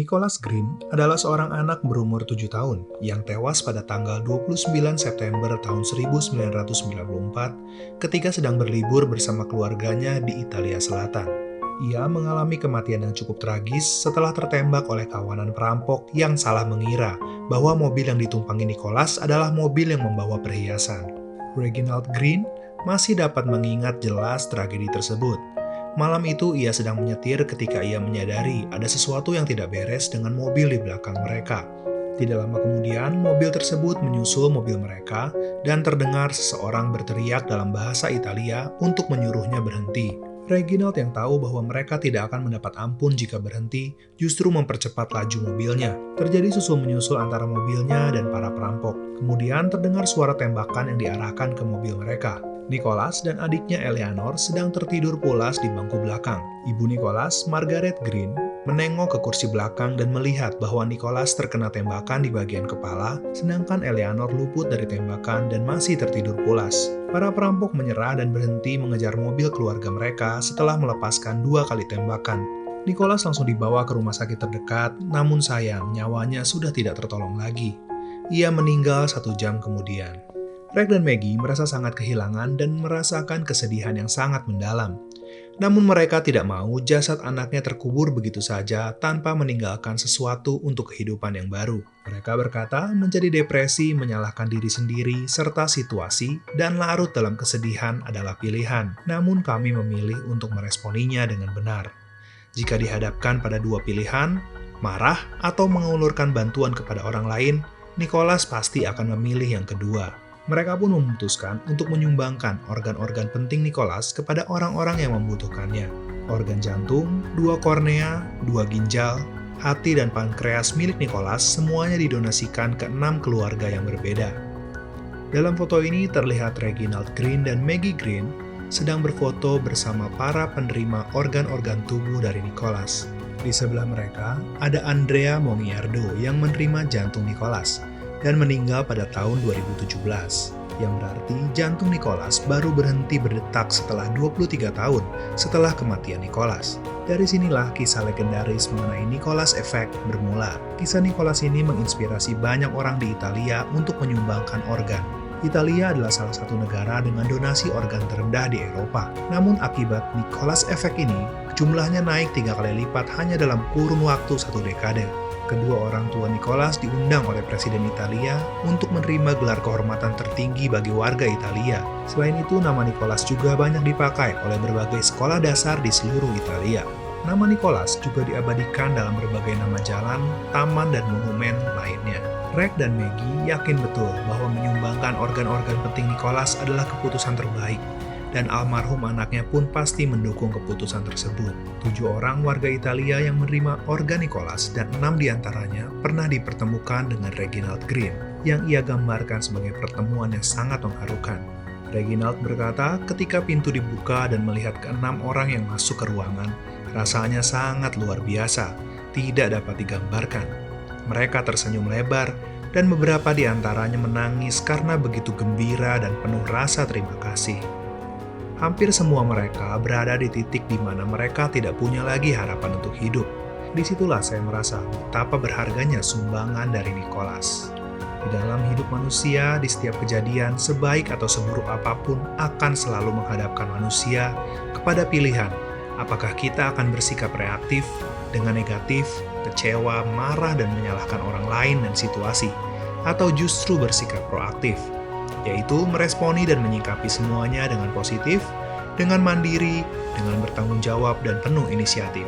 Nicholas Green adalah seorang anak berumur 7 tahun yang tewas pada tanggal 29 September tahun 1994 ketika sedang berlibur bersama keluarganya di Italia Selatan. Ia mengalami kematian yang cukup tragis setelah tertembak oleh kawanan perampok yang salah mengira bahwa mobil yang ditumpangi Nicholas adalah mobil yang membawa perhiasan. Reginald Green masih dapat mengingat jelas tragedi tersebut. Malam itu ia sedang menyetir ketika ia menyadari ada sesuatu yang tidak beres dengan mobil di belakang mereka. Tidak lama kemudian, mobil tersebut menyusul mobil mereka dan terdengar seseorang berteriak dalam bahasa Italia untuk menyuruhnya berhenti. Reginald yang tahu bahwa mereka tidak akan mendapat ampun jika berhenti, justru mempercepat laju mobilnya. Terjadi susul-menyusul antara mobilnya dan para perampok. Kemudian terdengar suara tembakan yang diarahkan ke mobil mereka. Nicholas dan adiknya Eleanor sedang tertidur pulas di bangku belakang. Ibu Nicholas, Margaret Green, menengok ke kursi belakang dan melihat bahwa Nicholas terkena tembakan di bagian kepala, sedangkan Eleanor luput dari tembakan dan masih tertidur pulas. Para perampok menyerah dan berhenti mengejar mobil keluarga mereka setelah melepaskan 2 kali tembakan. Nicholas langsung dibawa ke rumah sakit terdekat, namun sayang nyawanya sudah tidak tertolong lagi. Ia meninggal 1 jam kemudian. Reg dan Maggie merasa sangat kehilangan dan merasakan kesedihan yang sangat mendalam. Namun mereka tidak mau jasad anaknya terkubur begitu saja tanpa meninggalkan sesuatu untuk kehidupan yang baru. Mereka berkata menjadi depresi, menyalahkan diri sendiri, serta situasi, dan larut dalam kesedihan adalah pilihan. Namun kami memilih untuk meresponinya dengan benar. Jika dihadapkan pada 2 pilihan, marah atau mengulurkan bantuan kepada orang lain, Nicholas pasti akan memilih yang kedua. Mereka pun memutuskan untuk menyumbangkan organ-organ penting Nicholas kepada orang-orang yang membutuhkannya. Organ jantung, 2 kornea, 2 ginjal, hati dan pankreas milik Nicholas semuanya didonasikan ke 6 keluarga yang berbeda. Dalam foto ini terlihat Reginald Green dan Maggie Green sedang berfoto bersama para penerima organ-organ tubuh dari Nicholas. Di sebelah mereka ada Andrea Mongiardo yang menerima jantung Nicholas dan meninggal pada tahun 2017, yang berarti jantung Nicholas baru berhenti berdetak setelah 23 tahun setelah kematian Nicholas. Dari sinilah kisah legendaris mengenai Nicholas Effect bermula. Kisah Nicholas ini menginspirasi banyak orang di Italia untuk menyumbangkan organ. Italia adalah salah satu negara dengan donasi organ terendah di Eropa. Namun akibat Nicholas Effect ini, jumlahnya naik 3 kali lipat hanya dalam kurun waktu 1 dekade. Kedua orang tua Nicholas diundang oleh Presiden Italia untuk menerima gelar kehormatan tertinggi bagi warga Italia. Selain itu, nama Nicholas juga banyak dipakai oleh berbagai sekolah dasar di seluruh Italia. Nama Nicholas juga diabadikan dalam berbagai nama jalan, taman, dan monumen lainnya. Reg dan Maggie yakin betul bahwa menyumbangkan organ-organ penting Nicholas adalah keputusan terbaik, dan almarhum anaknya pun pasti mendukung keputusan tersebut. 7 orang warga Italia yang menerima organ Nicholas dan 6 diantaranya pernah dipertemukan dengan Reginald Green, yang ia gambarkan sebagai pertemuan yang sangat mengharukan. Reginald berkata ketika pintu dibuka dan melihat ke-6 orang yang masuk ke ruangan, rasanya sangat luar biasa, tidak dapat digambarkan. Mereka tersenyum lebar, dan beberapa di antaranya menangis karena begitu gembira dan penuh rasa terima kasih. Hampir semua mereka berada di titik di mana mereka tidak punya lagi harapan untuk hidup. Disitulah saya merasa betapa berharganya sumbangan dari Nicholas. Di dalam hidup manusia, di setiap kejadian, sebaik atau seburuk apapun akan selalu menghadapkan manusia kepada pilihan. Apakah kita akan bersikap reaktif, dengan negatif, kecewa, marah, dan menyalahkan orang lain dan situasi, atau justru bersikap proaktif, yaitu meresponi dan menyikapi semuanya dengan positif, dengan mandiri, dengan bertanggung jawab, dan penuh inisiatif.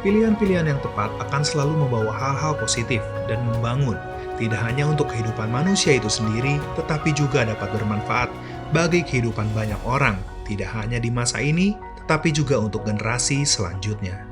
Pilihan-pilihan yang tepat akan selalu membawa hal-hal positif dan membangun, tidak hanya untuk kehidupan manusia itu sendiri, tetapi juga dapat bermanfaat bagi kehidupan banyak orang, tidak hanya di masa ini, tetapi juga untuk generasi selanjutnya.